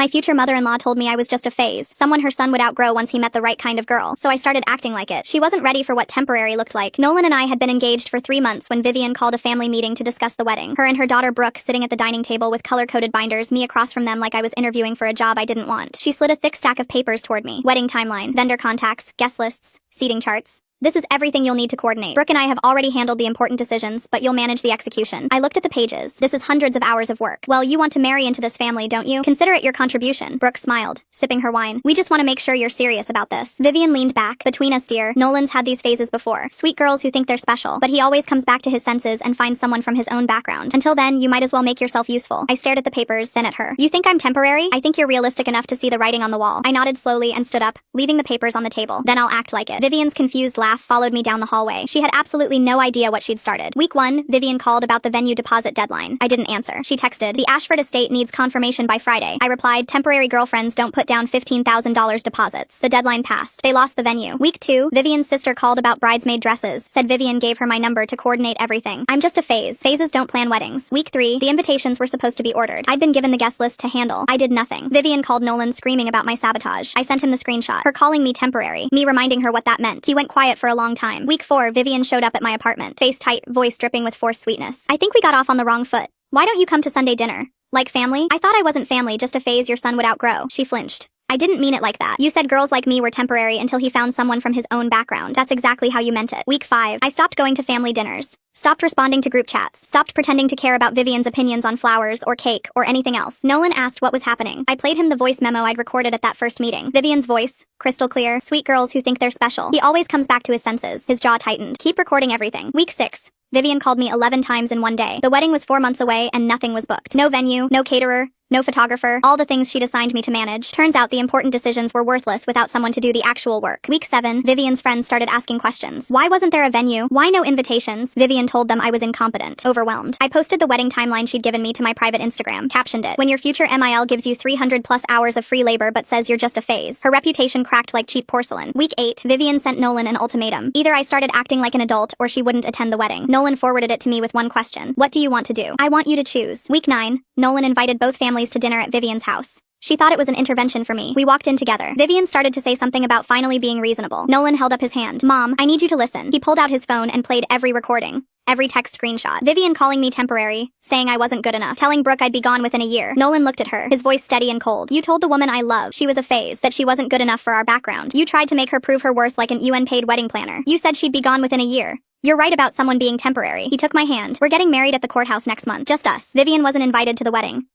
My future mother-in-law told me I was just a phase, someone her son would outgrow once he met the right kind of girl, so I started acting like it. She wasn't ready for what temporary looked like. Nolan and I had been engaged for 3 months when Vivian called a family meeting to discuss the wedding. Her and her daughter Brooke sitting at the dining table with color-coded binders, me across from them like I was interviewing for a job I didn't want. She slid a thick stack of papers toward me. Wedding timeline, vendor contacts, guest lists, seating charts. This is everything you'll need to coordinate. Brooke and I have already handled the important decisions, but you'll manage the execution. I looked at the pages. This is hundreds of hours of work. Well, you want to marry into this family, don't you? Consider it your contribution. Brooke smiled, sipping her wine. We just want to make sure you're serious about this. Vivian leaned back. Between us, dear, Nolan's had these phases before. Sweet girls who think they're special, but he always comes back to his senses and finds someone from his own background. Until then, you might as well make yourself useful. I stared at the papers, then at her. You think I'm temporary? I think you're realistic enough to see the writing on the wall. I nodded slowly and stood up, leaving the papers on the table. Then I'll act like it. Vivian's confused laugh followed me down the hallway. She had absolutely no idea what she'd started. Week 1, Vivian called about the venue deposit deadline. I didn't answer. She texted, "The Ashford estate needs confirmation by Friday." I replied, "Temporary girlfriends don't put down $15,000 deposits." The deadline passed. They lost the venue. Week 2, Vivian's sister called about bridesmaid dresses. Said Vivian gave her my number to coordinate everything. I'm just a phase. Phases don't plan weddings. Week 3, the invitations were supposed to be ordered. I'd been given the guest list to handle. I did nothing. Vivian called Nolan screaming about my sabotage. I sent him the screenshot. Her calling me temporary. Me reminding her what that meant. He went quiet for a long time. Week 4, Vivian showed up at my apartment. Face tight, voice dripping with forced sweetness. "I think we got off on the wrong foot. Why don't you come to Sunday dinner? Like family?" I thought I wasn't family, just a phase your son would outgrow. She flinched. "I didn't mean it like that. You said girls like me were temporary until he found someone from his own background. That's exactly how you meant it." Week 5, I stopped going to family dinners. Stopped responding to group chats. Stopped pretending to care about Vivian's opinions on flowers or cake or anything else. Nolan asked what was happening. I played him the voice memo I'd recorded at that first meeting. Vivian's voice, crystal clear, sweet girls who think they're special. He always comes back to his senses. His jaw tightened. Keep recording everything. Week 6. Vivian called me 11 times in one day. The wedding was 4 months away and nothing was booked. No venue, no caterer, no photographer, all the things she'd assigned me to manage. Turns out the important decisions were worthless without someone to do the actual work. Week 7, Vivian's friends started asking questions. Why wasn't there a venue? Why no invitations? Vivian told them I was incompetent, overwhelmed. I posted the wedding timeline she'd given me to my private Instagram, captioned it, "When your future MIL gives you 300 plus hours of free labor but says you're just a phase." Her reputation cracked like cheap porcelain. Week 8, Vivian sent Nolan an ultimatum. Either I started acting like an adult or she wouldn't attend the wedding. Nolan forwarded it to me with one question. "What do you want to do?" "I want you to choose." Week 9, Nolan invited both families to dinner at Vivian's house. She thought it was an intervention for me. We walked in together. Vivian started to say something about finally being reasonable. Nolan held up his hand. "Mom, I need you to listen." He pulled out his phone and played every recording. Every text screenshot. Vivian calling me temporary, saying I wasn't good enough, telling Brooke I'd be gone within a year. Nolan looked at her, his voice steady and cold. "You told the woman I love she was a phase, that she wasn't good enough for our background. You tried to make her prove her worth like an UN-paid wedding planner. You said she'd be gone within a year. You're right about someone being temporary." He took my hand. "We're getting married at the courthouse next month. Just us." Vivian wasn't invited to the wedding.